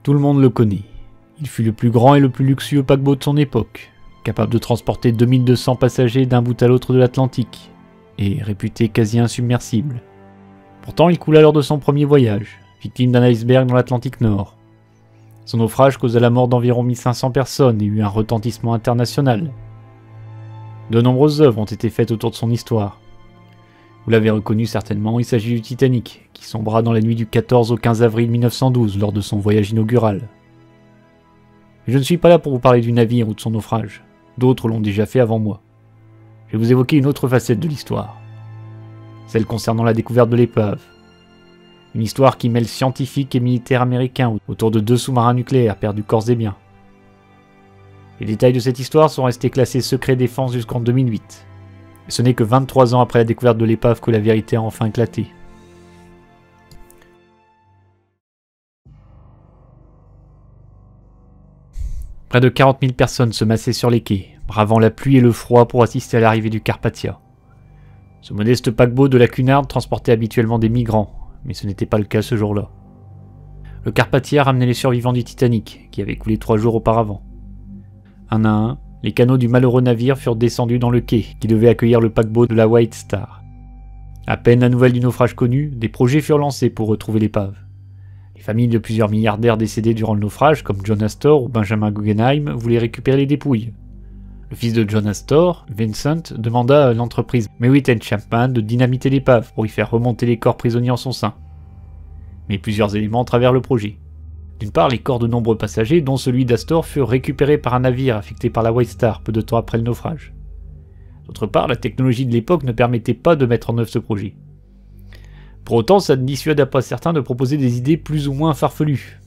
Tout le monde le connaît. Il fut le plus grand et le plus luxueux paquebot de son époque, capable de transporter 2200 passagers d'un bout à l'autre de l'Atlantique, et réputé quasi insubmersible. Pourtant, il coula lors de son premier voyage, victime d'un iceberg dans l'Atlantique Nord. Son naufrage causa la mort d'environ 1500 personnes et eut un retentissement international. De nombreuses œuvres ont été faites autour de son histoire. Vous l'avez reconnu certainement, il s'agit du Titanic, qui sombra dans la nuit du 14 au 15 avril 1912 lors de son voyage inaugural. Mais je ne suis pas là pour vous parler du navire ou de son naufrage. D'autres l'ont déjà fait avant moi. Je vais vous évoquer une autre facette de l'histoire. Celle concernant la découverte de l'épave. Une histoire qui mêle scientifiques et militaires américains autour de 2 sous-marins nucléaires perdus corps et biens. Les détails de cette histoire sont restés classés secret défense jusqu'en 2008. Et ce n'est que 23 ans après la découverte de l'épave que la vérité a enfin éclaté. Près de 40 000 personnes se massaient sur les quais, bravant la pluie et le froid pour assister à l'arrivée du Carpathia. Ce modeste paquebot de la Cunard transportait habituellement des migrants, mais ce n'était pas le cas ce jour-là. Le Carpathia ramenait les survivants du Titanic, qui avait coulé 3 jours auparavant. Un à un, les canots du malheureux navire furent descendus dans le quai, qui devait accueillir le paquebot de la White Star. À peine la nouvelle du naufrage connue, des projets furent lancés pour retrouver l'épave. Les familles de plusieurs milliardaires décédés durant le naufrage, comme John Astor ou Benjamin Guggenheim, voulaient récupérer les dépouilles. Le fils de John Astor, Vincent, demanda à l'entreprise Merritt & Chapman de dynamiter l'épave pour y faire remonter les corps prisonniers en son sein. Mais plusieurs éléments entravèrent le projet. D'une part, les corps de nombreux passagers, dont celui d'Astor, furent récupérés par un navire affecté par la White Star peu de temps après le naufrage. D'autre part, la technologie de l'époque ne permettait pas de mettre en œuvre ce projet. Pour autant, ça ne dissuada pas certains de proposer des idées plus ou moins farfelues.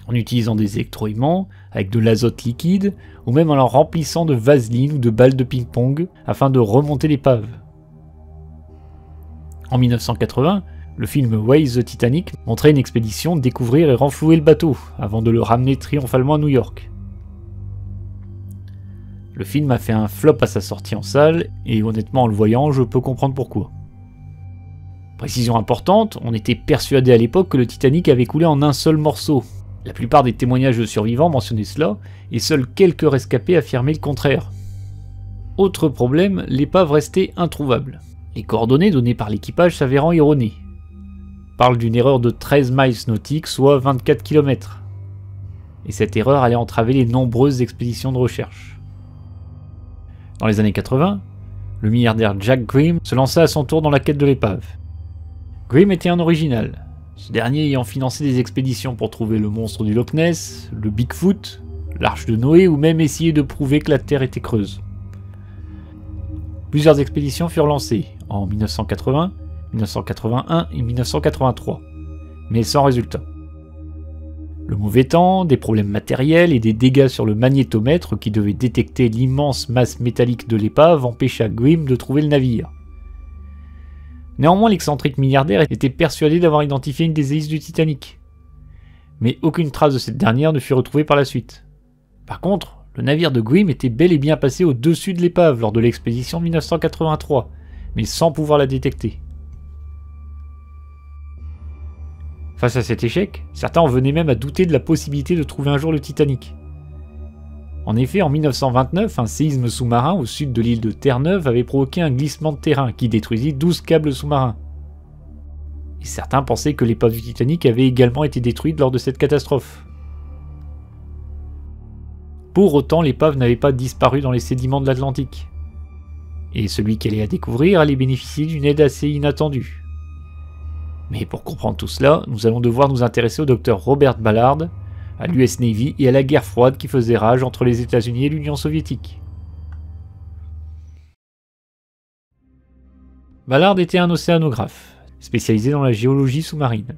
En utilisant des électroaimants, avec de l'azote liquide, ou même en leur remplissant de vaseline ou de balles de ping-pong, afin de remonter l'épave. En 1980, le film Whale the Titanic montrait une expédition découvrir et renflouer le bateau, avant de le ramener triomphalement à New York. Le film a fait un flop à sa sortie en salle, et honnêtement en le voyant, je peux comprendre pourquoi. Précision importante, on était persuadé à l'époque que le Titanic avait coulé en un seul morceau. La plupart des témoignages de survivants mentionnaient cela, et seuls quelques rescapés affirmaient le contraire. Autre problème, l'épave restait introuvable. Les coordonnées données par l'équipage s'avérant erronées. On parle d'une erreur de 13 miles nautiques, soit 24 km. Et cette erreur allait entraver les nombreuses expéditions de recherche. Dans les années 80, le milliardaire Jack Grimm se lança à son tour dans la quête de l'épave. Grimm était un original, ce dernier ayant financé des expéditions pour trouver le monstre du Loch Ness, le Bigfoot, l'arche de Noé ou même essayer de prouver que la Terre était creuse. Plusieurs expéditions furent lancées en 1980, 1981 et 1983, mais sans résultat. Le mauvais temps, des problèmes matériels et des dégâts sur le magnétomètre qui devait détecter l'immense masse métallique de l'épave empêcha Grimm de trouver le navire. Néanmoins, l'excentrique milliardaire était persuadé d'avoir identifié une des hélices du Titanic. Mais aucune trace de cette dernière ne fut retrouvée par la suite. Par contre, le navire de Grimm était bel et bien passé au-dessus de l'épave lors de l'expédition de 1983, mais sans pouvoir la détecter. Face à cet échec, certains en venaient même à douter de la possibilité de trouver un jour le Titanic. En effet, en 1929, un séisme sous-marin au sud de l'île de Terre-Neuve avait provoqué un glissement de terrain qui détruisit 12 câbles sous-marins. Et certains pensaient que l'épave du Titanic avait également été détruite lors de cette catastrophe. Pour autant, l'épave n'avait pas disparu dans les sédiments de l'Atlantique. Et celui qui allait la découvrir allait bénéficier d'une aide assez inattendue. Mais pour comprendre tout cela, nous allons devoir nous intéresser au docteur Robert Ballard, à l'US Navy et à la guerre froide qui faisait rage entre les États-Unis et l'Union soviétique. Ballard était un océanographe, spécialisé dans la géologie sous-marine.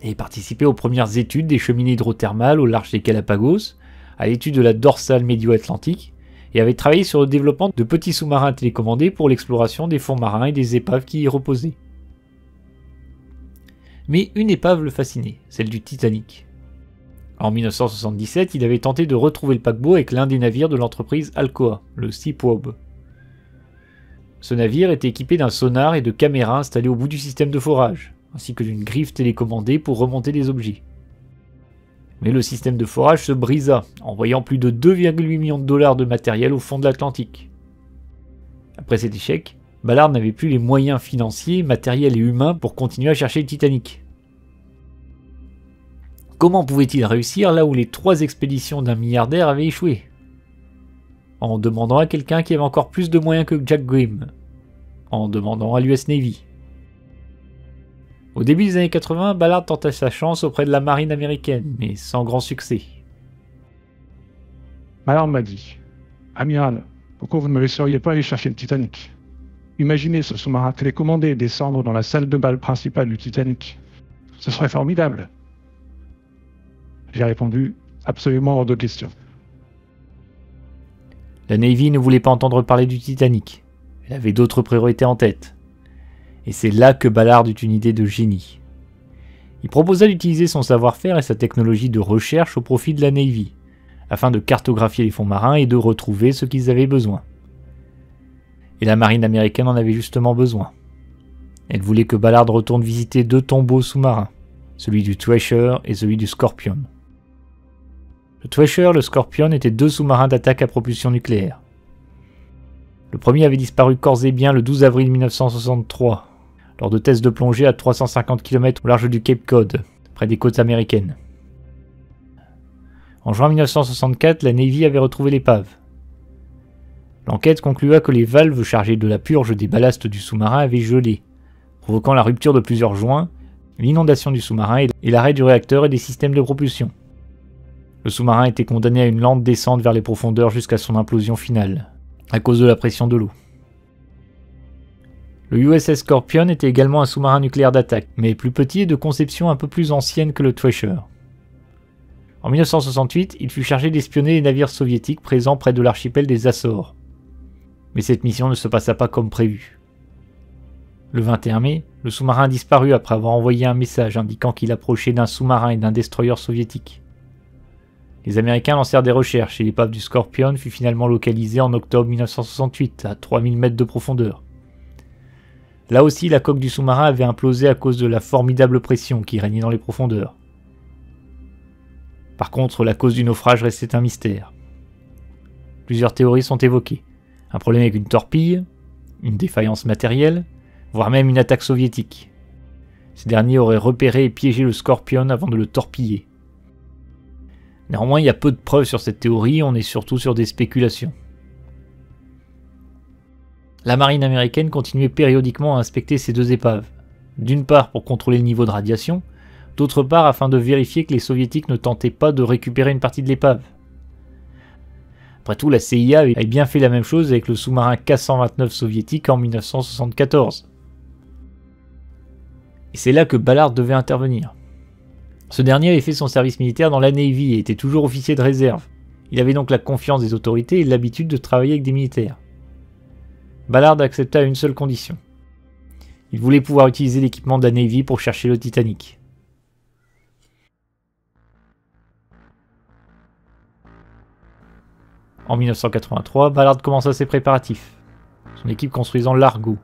Il participait aux premières études des cheminées hydrothermales au large des Galapagos, à l'étude de la dorsale médio-atlantique, et avait travaillé sur le développement de petits sous-marins télécommandés pour l'exploration des fonds marins et des épaves qui y reposaient. Mais une épave le fascinait, celle du Titanic. En 1977, il avait tenté de retrouver le paquebot avec l'un des navires de l'entreprise Alcoa, le Seaprobe. Ce navire était équipé d'un sonar et de caméras installées au bout du système de forage, ainsi que d'une griffe télécommandée pour remonter des objets. Mais le système de forage se brisa, envoyant plus de 2,8 millions de dollars de matériel au fond de l'Atlantique. Après cet échec, Ballard n'avait plus les moyens financiers, matériels et humains pour continuer à chercher le Titanic. Comment pouvait-il réussir là où les 3 expéditions d'un milliardaire avaient échoué? En demandant à quelqu'un qui avait encore plus de moyens que Jack Grimm. En demandant à l'US Navy. Au début des années 80, Ballard tenta sa chance auprès de la marine américaine, mais sans grand succès. Ballard m'a dit « Amiral, pourquoi vous ne me laisseriez pas aller chercher le Titanic? Imaginez ce sous-marin télécommandé descendre dans la salle de bal principale du Titanic. Ce serait formidable. » J'ai répondu « Absolument hors de question. » La Navy ne voulait pas entendre parler du Titanic. Elle avait d'autres priorités en tête. Et c'est là que Ballard eut une idée de génie. Il proposa d'utiliser son savoir-faire et sa technologie de recherche au profit de la Navy, afin de cartographier les fonds marins et de retrouver ce qu'ils avaient besoin. Et la marine américaine en avait justement besoin. Elle voulait que Ballard retourne visiter 2 tombeaux sous-marins, celui du Thresher et celui du Scorpion. Le Thresher et le Scorpion étaient 2 sous-marins d'attaque à propulsion nucléaire. Le premier avait disparu corps et biens le 12 avril 1963, lors de tests de plongée à 350 km au large du Cape Cod, près des côtes américaines. En juin 1964, la Navy avait retrouvé l'épave. L'enquête conclua que les valves chargées de la purge des ballasts du sous-marin avaient gelé, provoquant la rupture de plusieurs joints, l'inondation du sous-marin et l'arrêt du réacteur et des systèmes de propulsion. Le sous-marin était condamné à une lente descente vers les profondeurs jusqu'à son implosion finale, à cause de la pression de l'eau. Le USS Scorpion était également un sous-marin nucléaire d'attaque, mais plus petit et de conception un peu plus ancienne que le Thresher. En 1968, il fut chargé d'espionner les navires soviétiques présents près de l'archipel des Açores. Mais cette mission ne se passa pas comme prévu. Le 21 mai, le sous-marin disparut après avoir envoyé un message indiquant qu'il approchait d'un sous-marin et d'un destroyer soviétique. Les Américains lancèrent des recherches et l'épave du Scorpion fut finalement localisée en octobre 1968 à 3000 mètres de profondeur. Là aussi, la coque du sous-marin avait implosé à cause de la formidable pression qui régnait dans les profondeurs. Par contre, la cause du naufrage restait un mystère. Plusieurs théories sont évoquées. Un problème avec une torpille, une défaillance matérielle, voire même une attaque soviétique. Ces derniers auraient repéré et piégé le Scorpion avant de le torpiller. Néanmoins, il y a peu de preuves sur cette théorie, on est surtout sur des spéculations. La marine américaine continuait périodiquement à inspecter ces 2 épaves, d'une part pour contrôler le niveau de radiation, d'autre part afin de vérifier que les soviétiques ne tentaient pas de récupérer une partie de l'épave. Après tout, la CIA avait bien fait la même chose avec le sous-marin K-129 soviétique en 1974. Et c'est là que Ballard devait intervenir. Ce dernier avait fait son service militaire dans la Navy et était toujours officier de réserve. Il avait donc la confiance des autorités et l'habitude de travailler avec des militaires. Ballard accepta à une seule condition. Il voulait pouvoir utiliser l'équipement de la Navy pour chercher le Titanic. En 1983, Ballard commença ses préparatifs, son équipe construisant l'Argo,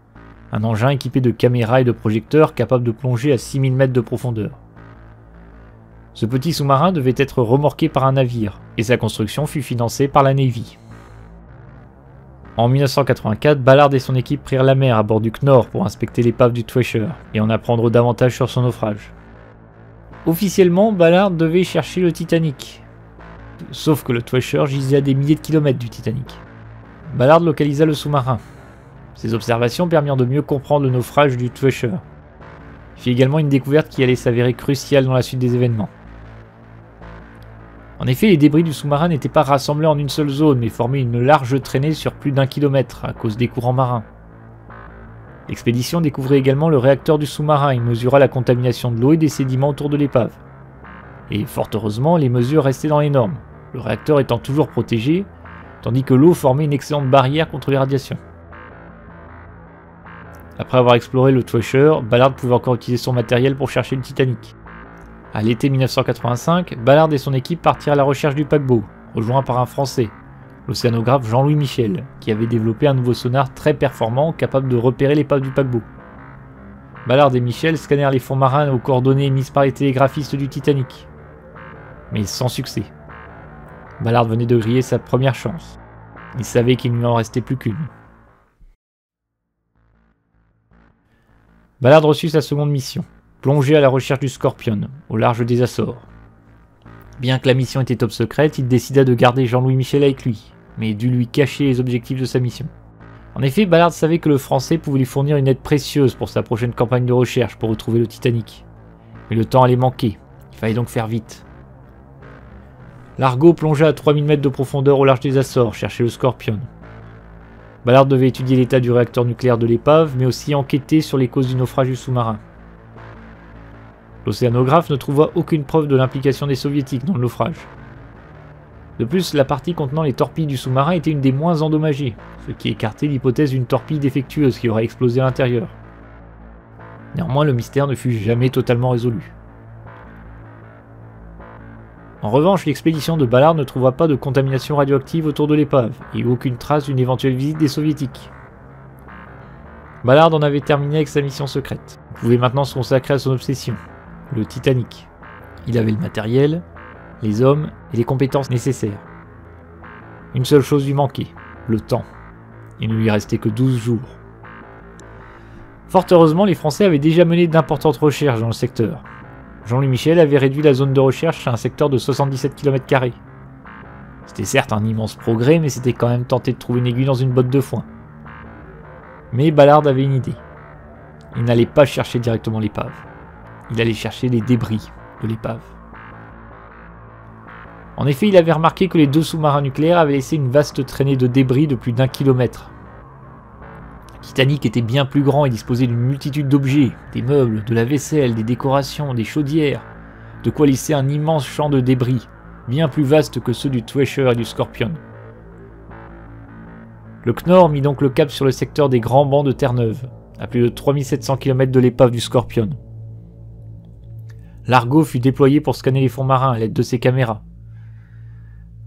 un engin équipé de caméras et de projecteurs capable de plonger à 6000 mètres de profondeur. Ce petit sous-marin devait être remorqué par un navire, et sa construction fut financée par la Navy. En 1984, Ballard et son équipe prirent la mer à bord du Knorr pour inspecter l'épave du Thresher et en apprendre davantage sur son naufrage. Officiellement, Ballard devait chercher le Titanic. Sauf que le Thresher gisait à des milliers de kilomètres du Titanic. Ballard localisa le sous-marin. Ses observations permirent de mieux comprendre le naufrage du Thresher. Il fit également une découverte qui allait s'avérer cruciale dans la suite des événements. En effet, les débris du sous-marin n'étaient pas rassemblés en une seule zone, mais formaient une large traînée sur plus d'1 kilomètre à cause des courants marins. L'expédition découvrit également le réacteur du sous-marin et mesura la contamination de l'eau et des sédiments autour de l'épave. Et fort heureusement, les mesures restaient dans les normes, le réacteur étant toujours protégé, tandis que l'eau formait une excellente barrière contre les radiations. Après avoir exploré le Thresher, Ballard pouvait encore utiliser son matériel pour chercher le Titanic. À l'été 1985, Ballard et son équipe partirent à la recherche du paquebot, rejoints par un Français, l'océanographe Jean-Louis Michel, qui avait développé un nouveau sonar très performant capable de repérer l'épave du paquebot. Ballard et Michel scannèrent les fonds marins aux coordonnées émises par les télégraphistes du Titanic. mais sans succès. Ballard venait de griller sa première chance. Il savait qu'il ne lui en restait plus qu'une. Ballard reçut sa seconde mission, plonger à la recherche du Scorpion, au large des Açores. Bien que la mission était top secrète, il décida de garder Jean-Louis Michel avec lui, mais dut lui cacher les objectifs de sa mission. En effet, Ballard savait que le Français pouvait lui fournir une aide précieuse pour sa prochaine campagne de recherche pour retrouver le Titanic. Mais le temps allait manquer, il fallait donc faire vite. L'Argo plongea à 3000 mètres de profondeur au large des Açores, chercher le Scorpion. Ballard devait étudier l'état du réacteur nucléaire de l'épave, mais aussi enquêter sur les causes du naufrage du sous-marin. L'océanographe ne trouva aucune preuve de l'implication des soviétiques dans le naufrage. De plus, la partie contenant les torpilles du sous-marin était une des moins endommagées, ce qui écartait l'hypothèse d'une torpille défectueuse qui aurait explosé à l'intérieur. Néanmoins, le mystère ne fut jamais totalement résolu. En revanche, l'expédition de Ballard ne trouva pas de contamination radioactive autour de l'épave, et aucune trace d'une éventuelle visite des soviétiques. Ballard en avait terminé avec sa mission secrète. Il pouvait maintenant se consacrer à son obsession, le Titanic. Il avait le matériel, les hommes et les compétences nécessaires. Une seule chose lui manquait, le temps. Il ne lui restait que 12 jours. Fort heureusement, les Français avaient déjà mené d'importantes recherches dans le secteur. Jean-Louis Michel avait réduit la zone de recherche à un secteur de 77 km². C'était certes un immense progrès, mais c'était quand même tenter de trouver une aiguille dans une botte de foin. Mais Ballard avait une idée. Il n'allait pas chercher directement l'épave. Il allait chercher les débris de l'épave. En effet, il avait remarqué que les deux sous-marins nucléaires avaient laissé une vaste traînée de débris de plus d'1 kilomètre. Le Titanic était bien plus grand et disposait d'une multitude d'objets, des meubles, de la vaisselle, des décorations, des chaudières, de quoi laisser un immense champ de débris, bien plus vaste que ceux du Thresher et du Scorpion. Le Knorr mit donc le cap sur le secteur des grands bancs de Terre-Neuve, à plus de 3700 km de l'épave du Scorpion. L'Argo fut déployé pour scanner les fonds marins à l'aide de ses caméras.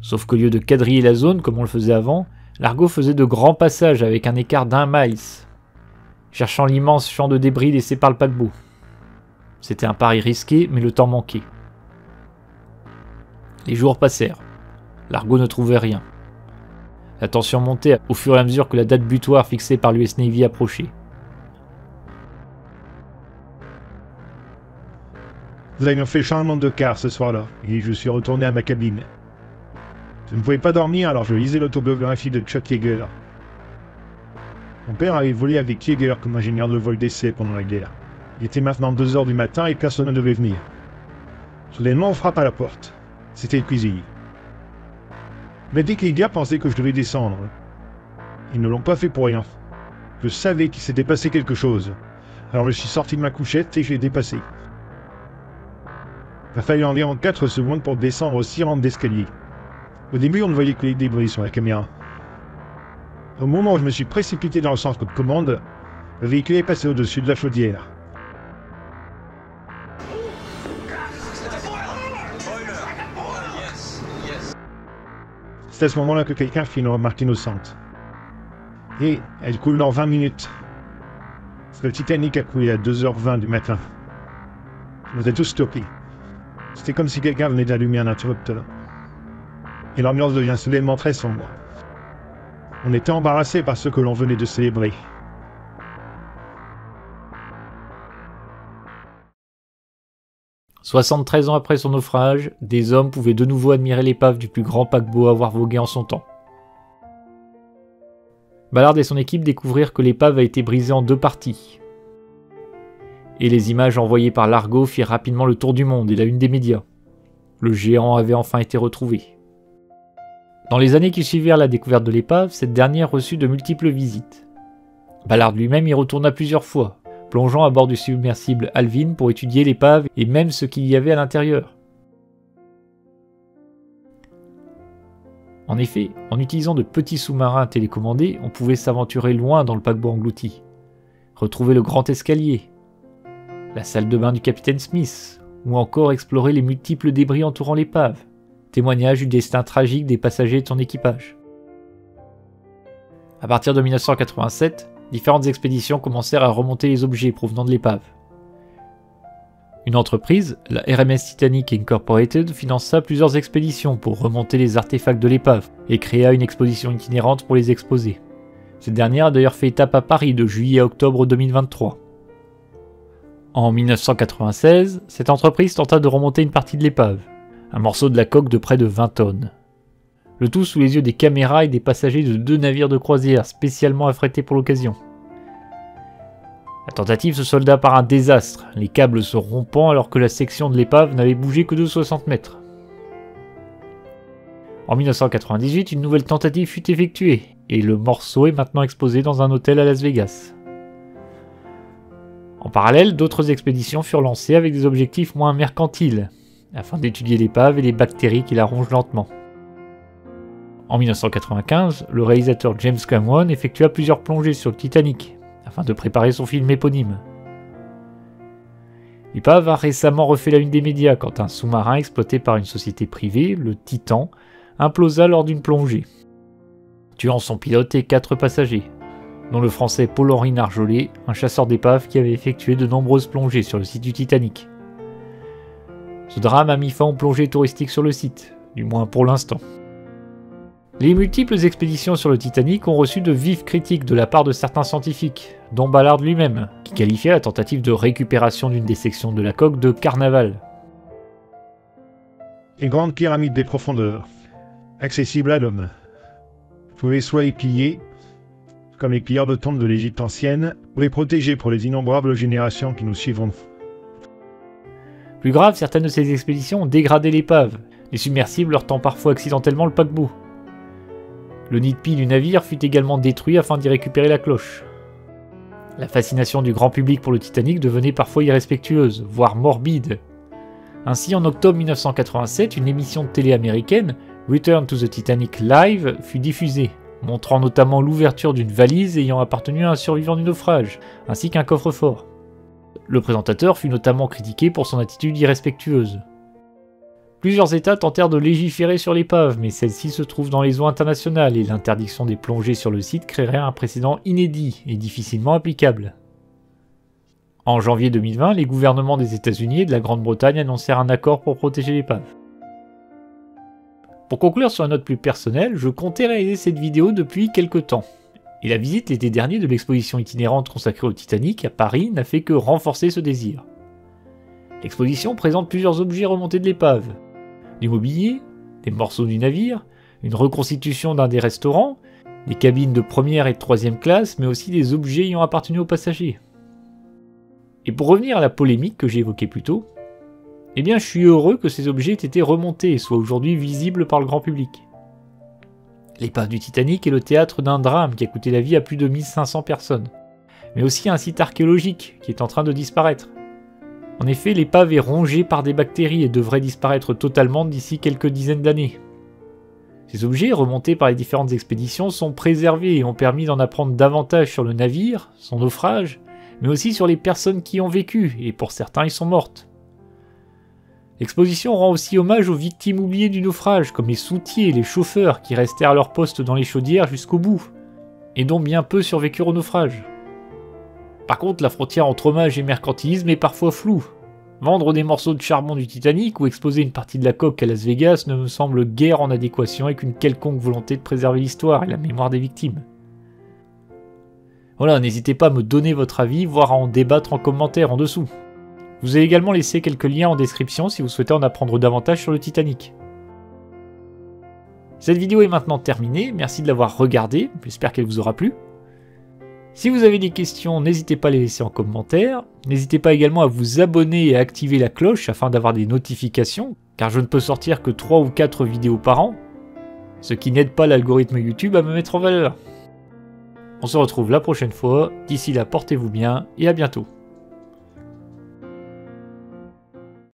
Sauf qu'au lieu de quadriller la zone comme on le faisait avant, l'Argo faisait de grands passages avec un écart d'1 miles, cherchant l'immense champ de débris laissé par le paquebot. C'était un pari risqué, mais le temps manquait. Les jours passèrent. L'Argo ne trouvait rien. La tension montait au fur et à mesure que la date butoir fixée par l'US Navy approchait. Nous avions fait changement de quart ce soir-là, et je suis retourné à ma cabine. Je ne pouvais pas dormir, alors je lisais l'autobiographie de Chuck Yeager. Mon père avait volé avec Yeager comme ingénieur de vol d'essai pendant la guerre. Il était maintenant 2 h du matin et personne ne devait venir. Soudainement, on frappe à la porte. C'était le cuisinier. Mais dès que Yeager pensait que je devais descendre, ils ne l'ont pas fait pour rien. Je savais qu'il s'était passé quelque chose. Alors je suis sorti de ma couchette et je l'ai dépassé. Il a fallu environ 4 secondes pour descendre aux 6 rampes d'escalier. Au début, on ne voyait que les débris sur la caméra. Au moment où je me suis précipité dans le centre de commande, le véhicule est passé au-dessus de la chaudière. C'est à ce moment-là que quelqu'un fit une remarque innocente. Et elle coule dans 20 minutes. Le Titanic a coulé à 2 h 20 du matin. On était tous stoppés. C'était comme si quelqu'un venait d'allumer un interrupteur. Et l'ambiance devient soudainement très sombre. On était embarrassés par ce que l'on venait de célébrer. « 73 ans après son naufrage, des hommes pouvaient de nouveau admirer l'épave du plus grand paquebot à avoir vogué en son temps. Ballard et son équipe découvrirent que l'épave a été brisée en 2 parties. Et les images envoyées par l'Argo firent rapidement le tour du monde et la une des médias. Le géant avait enfin été retrouvé. Dans les années qui suivirent la découverte de l'épave, cette dernière reçut de multiples visites. Ballard lui-même y retourna plusieurs fois, plongeant à bord du submersible Alvin pour étudier l'épave et même ce qu'il y avait à l'intérieur. En effet, en utilisant de petits sous-marins télécommandés, on pouvait s'aventurer loin dans le paquebot englouti, retrouver le grand escalier, la salle de bain du capitaine Smith, ou encore explorer les multiples débris entourant l'épave, témoignage du destin tragique des passagers de son équipage. À partir de 1987, différentes expéditions commencèrent à remonter les objets provenant de l'épave. Une entreprise, la RMS Titanic Incorporated, finança plusieurs expéditions pour remonter les artefacts de l'épave et créa une exposition itinérante pour les exposer. Cette dernière a d'ailleurs fait étape à Paris de juillet à octobre 2023. En 1996, cette entreprise tenta de remonter une partie de l'épave, un morceau de la coque de près de 20 tonnes. Le tout sous les yeux des caméras et des passagers de 2 navires de croisière spécialement affrétés pour l'occasion. La tentative se solda par un désastre, les câbles se rompant alors que la section de l'épave n'avait bougé que de 60 mètres. En 1998, une nouvelle tentative fut effectuée, et le morceau est maintenant exposé dans un hôtel à Las Vegas. En parallèle, d'autres expéditions furent lancées avec des objectifs moins mercantiles, afin d'étudier l'épave et les bactéries qui la rongent lentement. En 1995, le réalisateur James Cameron effectua plusieurs plongées sur le Titanic, afin de préparer son film éponyme. L'épave a récemment refait la une des médias quand un sous-marin exploité par une société privée, le Titan, implosa lors d'une plongée, tuant son pilote et 4 passagers, dont le français Paul-Henri Narjolet, un chasseur d'épave qui avait effectué de nombreuses plongées sur le site du Titanic. Ce drame a mis fin aux plongées touristiques sur le site, du moins pour l'instant. Les multiples expéditions sur le Titanic ont reçu de vives critiques de la part de certains scientifiques, dont Ballard lui-même, qui qualifiait la tentative de récupération d'une des sections de la coque de carnaval. Les grandes pyramides des profondeurs, accessibles à l'homme, pouvaient soit les piller, comme les pilleurs de tombes de l'Égypte ancienne, ou les protéger pour les innombrables générations qui nous suivront. Plus grave, certaines de ces expéditions ont dégradé l'épave, les submersibles heurtant parfois accidentellement le paquebot. Le nid de pile du navire fut également détruit afin d'y récupérer la cloche. La fascination du grand public pour le Titanic devenait parfois irrespectueuse, voire morbide. Ainsi, en octobre 1987, une émission de télé américaine, Return to the Titanic Live, fut diffusée, montrant notamment l'ouverture d'une valise ayant appartenu à un survivant du naufrage, ainsi qu'un coffre-fort. Le présentateur fut notamment critiqué pour son attitude irrespectueuse. Plusieurs États tentèrent de légiférer sur l'épave, mais celle-ci se trouve dans les eaux internationales et l'interdiction des plongées sur le site créerait un précédent inédit et difficilement applicable. En janvier 2020, les gouvernements des États-Unis et de la Grande-Bretagne annoncèrent un accord pour protéger l'épave. Pour conclure sur une note plus personnelle, je comptais réaliser cette vidéo depuis quelques temps, et la visite l'été dernier de l'exposition itinérante consacrée au Titanic à Paris n'a fait que renforcer ce désir. L'exposition présente plusieurs objets remontés de l'épave. Du mobilier, des morceaux du navire, une reconstitution d'un des restaurants, des cabines de première et de troisième classe, mais aussi des objets ayant appartenu aux passagers. Et pour revenir à la polémique que j'ai évoquée plus tôt, eh bien je suis heureux que ces objets aient été remontés et soient aujourd'hui visibles par le grand public. L'épave du Titanic est le théâtre d'un drame qui a coûté la vie à plus de 1500 personnes, mais aussi un site archéologique qui est en train de disparaître. En effet, l'épave est rongée par des bactéries et devrait disparaître totalement d'ici quelques dizaines d'années. Ces objets, remontés par les différentes expéditions, sont préservés et ont permis d'en apprendre davantage sur le navire, son naufrage, mais aussi sur les personnes qui y ont vécu, et pour certains y sont mortes. L'exposition rend aussi hommage aux victimes oubliées du naufrage, comme les soutiers et les chauffeurs qui restèrent à leur poste dans les chaudières jusqu'au bout, et dont bien peu survécurent au naufrage. Par contre, la frontière entre hommage et mercantilisme est parfois floue. Vendre des morceaux de charbon du Titanic ou exposer une partie de la coque à Las Vegas ne me semble guère en adéquation avec une quelconque volonté de préserver l'histoire et la mémoire des victimes. Voilà, n'hésitez pas à me donner votre avis, voire à en débattre en commentaire en dessous. Je vous ai également laissé quelques liens en description si vous souhaitez en apprendre davantage sur le Titanic. Cette vidéo est maintenant terminée, merci de l'avoir regardée, j'espère qu'elle vous aura plu. Si vous avez des questions, n'hésitez pas à les laisser en commentaire. N'hésitez pas également à vous abonner et à activer la cloche afin d'avoir des notifications, car je ne peux sortir que 3 ou 4 vidéos par an, ce qui n'aide pas l'algorithme YouTube à me mettre en valeur. On se retrouve la prochaine fois, d'ici là portez-vous bien et à bientôt.